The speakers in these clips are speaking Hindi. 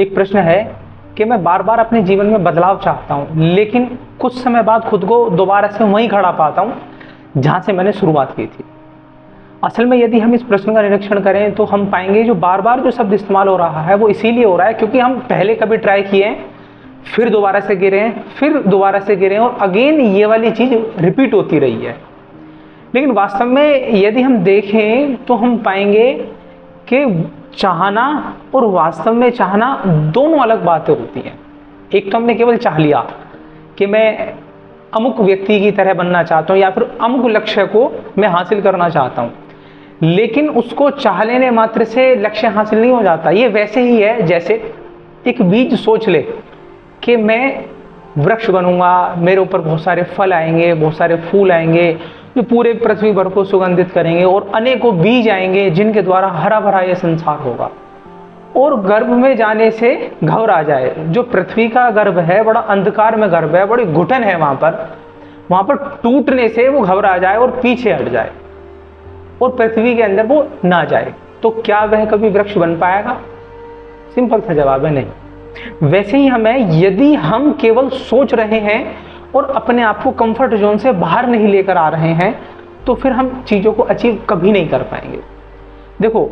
एक प्रश्न है कि मैं बार बार अपने जीवन में बदलाव चाहता हूँ, लेकिन कुछ समय बाद खुद को दोबारा से वहीं खड़ा पाता हूँ जहाँ से मैंने शुरुआत की थी। असल में यदि हम इस प्रश्न का निरीक्षण करें तो हम पाएंगे जो बार बार जो शब्द इस्तेमाल हो रहा है वो इसीलिए हो रहा है क्योंकि हम पहले कभी ट्राई किए हैं, फिर दोबारा से गिरे हैं, फिर दोबारा से गिरे हैं और अगेन ये वाली चीज़ रिपीट होती रही है। लेकिन वास्तव में यदि हम देखें तो हम पाएंगे कि चाहना और वास्तव में चाहना दोनों अलग बातें होती हैं। एक तो हमने केवल चाह लिया कि मैं अमुक व्यक्ति की तरह बनना चाहता हूँ या फिर अमुक लक्ष्य को मैं हासिल करना चाहता हूँ, लेकिन उसको चाह लेने मात्र से लक्ष्य हासिल नहीं हो जाता। ये वैसे ही है जैसे एक बीज सोच ले कि मैं वृक्ष बनूंगा, मेरे ऊपर बहुत सारे फल आएंगे, बहुत सारे फूल आएंगे जो पूरे पृथ्वी भर को सुगंधित करेंगे और अनेकों बीज आएंगे जिनके द्वारा हरा भरा ये संसार होगा। और गर्भ में जाने से घबरा जाए। जो पृथ्वी का गर्भ है बड़ा अंधकार में गर्भ है, बड़ी घुटन है वहां पर टूटने से वो घबरा जाए और पीछे हट जाए और पृथ्वी के अंदर वो ना जाए, तो क्या वह कभी वृक्ष बन पाएगा? सिंपल सा जवाब है नहीं। वैसे ही हमें, यदि हम केवल सोच रहे हैं और अपने आप को कंफर्ट जोन से बाहर नहीं लेकर आ रहे हैं तो फिर हम चीज़ों को अचीव कभी नहीं कर पाएंगे। देखो,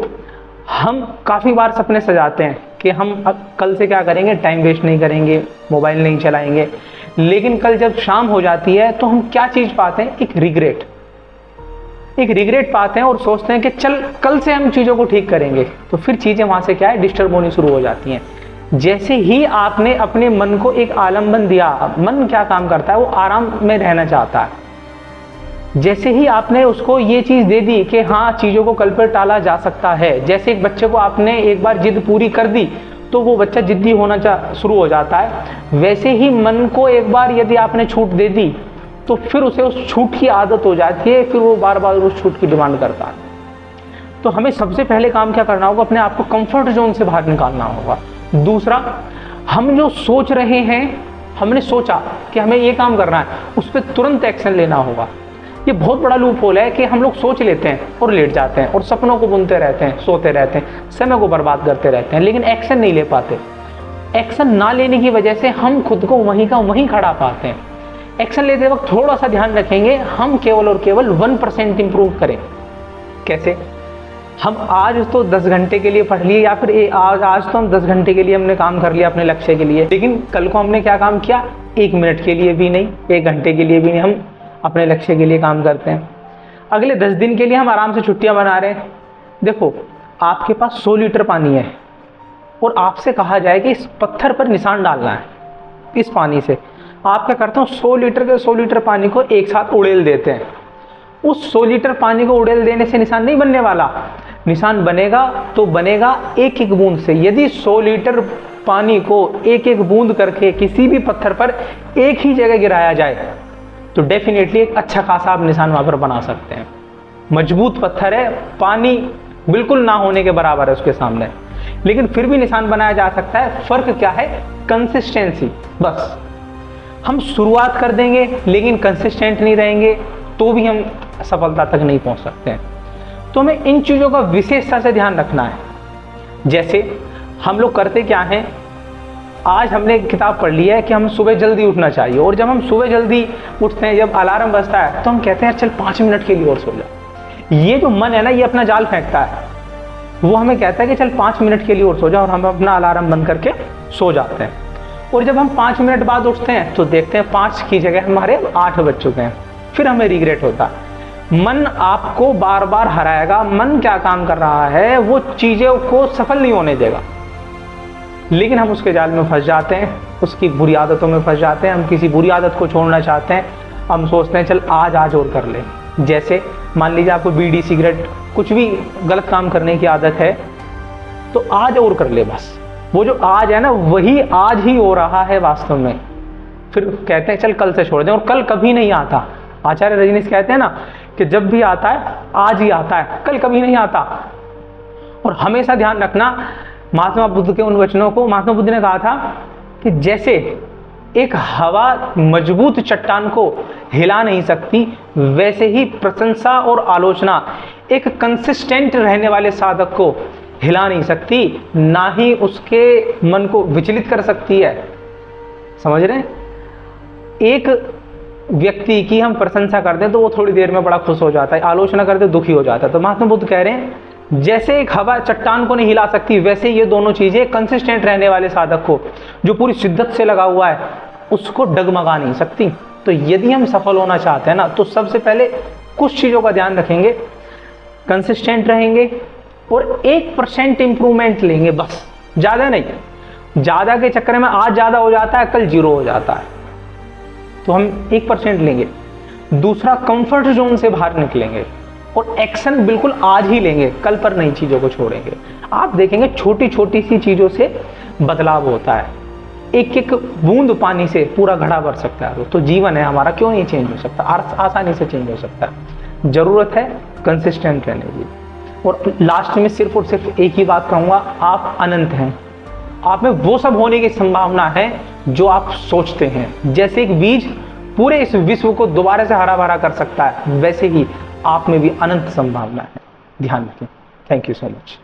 हम काफ़ी बार सपने सजाते हैं कि हम अब कल से क्या करेंगे, टाइम वेस्ट नहीं करेंगे, मोबाइल नहीं चलाएंगे, लेकिन कल जब शाम हो जाती है तो हम क्या चीज़ पाते हैं? एक रिग्रेट पाते हैं और सोचते हैं कि चल कल से हम चीज़ों को ठीक करेंगे। तो फिर चीज़ें वहाँ से क्या है, डिस्टर्ब होनी शुरू हो जाती हैं। जैसे ही आपने अपने मन को एक आलम्बन दिया, मन क्या काम करता है, वो आराम में रहना चाहता है। जैसे ही आपने उसको ये चीज़ दे दी कि हाँ चीज़ों को कल पर टाला जा सकता है, जैसे एक बच्चे को आपने एक बार जिद पूरी कर दी तो वो बच्चा जिद्दी होना शुरू हो जाता है। वैसे ही मन को एक बार यदि आपने छूट दे दी तो फिर उसे उस छूट की आदत हो जाती है, फिर वो बार बार उस छूट की डिमांड करता है। तो हमें सबसे पहले काम क्या करना होगा? अपने आप को कंफर्ट जोन से बाहर निकालना होगा। दूसरा, हम जो सोच रहे हैं, हमने सोचा कि हमें ये काम करना है, उस पर तुरंत एक्शन लेना होगा। ये बहुत बड़ा लूप होल है कि हम लोग सोच लेते हैं और लेट जाते हैं और सपनों को बुनते रहते हैं, सोते रहते हैं, समय को बर्बाद करते रहते हैं, लेकिन एक्शन नहीं ले पाते। एक्शन ना लेने की वजह से हम खुद को वहीं का वहीं खड़ा पाते हैं। एक्शन लेते वक्त थोड़ा सा ध्यान रखेंगे, हम केवल और केवल 1% इंप्रूव करें। कैसे? हम आज तो 10 घंटे के लिए पढ़ लिए या फिर आज तो हम 10 घंटे के लिए हमने काम कर लिया अपने लक्ष्य के लिए, लेकिन कल को हमने क्या काम किया? 1 मिनट के लिए भी नहीं, 1 घंटे के लिए भी नहीं, हम अपने लक्ष्य के लिए काम करते हैं। अगले 10 दिन के लिए हम आराम से छुट्टियां बना रहे हैं। देखो, आपके पास 100 लीटर पानी है और आपसे कहा जाए कि इस पत्थर पर निशान डालना है इस पानी से, आप क्या करते हो? 100 लीटर पानी को एक साथ उड़ेल देते हैं। उस 100 लीटर पानी को उड़ेल देने से निशान नहीं बनने वाला। निशान बनेगा तो बनेगा एक एक बूंद से। यदि 100 लीटर पानी को एक एक बूंद करके किसी भी पत्थर पर एक ही जगह गिराया जाए तो डेफिनेटली एक अच्छा खासा आप निशान वहां पर बना सकते हैं। मजबूत पत्थर है, पानी बिल्कुल ना होने के बराबर है उसके सामने, लेकिन फिर भी निशान बनाया जा सकता है। फर्क क्या है? कंसिस्टेंसी। बस हम शुरुआत कर देंगे लेकिन कंसिस्टेंट नहीं रहेंगे तो भी हम सफलता तक नहीं पहुंच सकते हैं। तो हमें इन चीज़ों का विशेषता से ध्यान रखना है। जैसे हम लोग करते क्या हैं, आज हमने एक किताब पढ़ ली है कि हम सुबह जल्दी उठना चाहिए, और जब हम सुबह जल्दी उठते हैं, जब अलार्म बजता है तो हम कहते हैं चल 5 मिनट के लिए और सो जा। ये जो मन है ना, ये अपना जाल फेंकता है, वो हमें कहता है कि चल 5 मिनट के लिए और सो जा, और हम अपना अलार्म बंद करके सो जाते हैं। और जब हम 5 मिनट बाद उठते हैं तो देखते हैं 5 की जगह हमारे 8 बज चुके हैं। फिर हमें रिग्रेट होता है। मन आपको बार बार हराएगा। मन क्या काम कर रहा है, वो चीज़ों को सफल नहीं होने देगा, लेकिन हम उसके जाल में फंस जाते हैं, उसकी बुरी आदतों में फंस जाते हैं। हम किसी बुरी आदत को छोड़ना चाहते हैं, हम सोचते हैं चल आज और कर लें। जैसे मान लीजिए आपको बीड़ी, सिगरेट, कुछ भी गलत काम करने की आदत है तो आज और कर ले। बस वो जो आज है ना, वही आज ही हो रहा है वास्तव में। फिर कहते हैं चल कल से छोड़ दें, और कल कभी नहीं आता। आचार्य रजनीश कहते हैं ना कि जब भी आता है आज ही आता है, कल कभी नहीं आता। और हमेशा ध्यान रखना महात्मा बुद्ध के उन वचनों को। महात्मा बुद्ध ने कहा था कि जैसे एक हवा मजबूत चट्टान को हिला नहीं सकती, वैसे ही प्रशंसा और आलोचना एक कंसिस्टेंट रहने वाले साधक को हिला नहीं सकती, ना ही उसके मन को विचलित कर सकती है। समझ रहे हैं? एक व्यक्ति की हम प्रशंसा करते हैं तो वो थोड़ी देर में बड़ा खुश हो जाता है, आलोचना करते दुखी हो जाता है। तो महात्मा बुद्ध कह रहे हैं जैसे एक हवा चट्टान को नहीं हिला सकती, वैसे ये दोनों चीजें कंसिस्टेंट रहने वाले साधक को, जो पूरी शिद्दत से लगा हुआ है, उसको डगमगा नहीं सकती। तो यदि हम सफल होना चाहते हैं ना, तो सबसे पहले कुछ चीजों का ध्यान रखेंगे, कंसिस्टेंट रहेंगे और 1% इंप्रूवमेंट लेंगे, बस, ज्यादा नहीं। ज्यादा के चक्कर में आज ज्यादा हो जाता है, कल जीरो हो जाता है, तो हम 1% लेंगे। दूसरा, कंफर्ट जोन से बाहर निकलेंगे और एक्शन बिल्कुल आज ही लेंगे, कल पर नई चीजों को छोड़ेंगे। आप देखेंगे छोटी छोटी सी चीजों से बदलाव होता है, एक एक बूंद पानी से पूरा घड़ा भर सकता है। तो जीवन है हमारा, क्यों नहीं चेंज हो सकता, आसानी से चेंज हो सकता है। जरूरत है कंसिस्टेंट रहने की। और लास्ट में सिर्फ और सिर्फ एक ही बात कहूंगा, आप अनंत हैं, आप में वो सब होने की संभावना है जो आप सोचते हैं। जैसे एक बीज पूरे इस विश्व को दोबारा से हरा भरा कर सकता है, वैसे ही आप में भी अनंत संभावना है। ध्यान रखें। Thank you so much.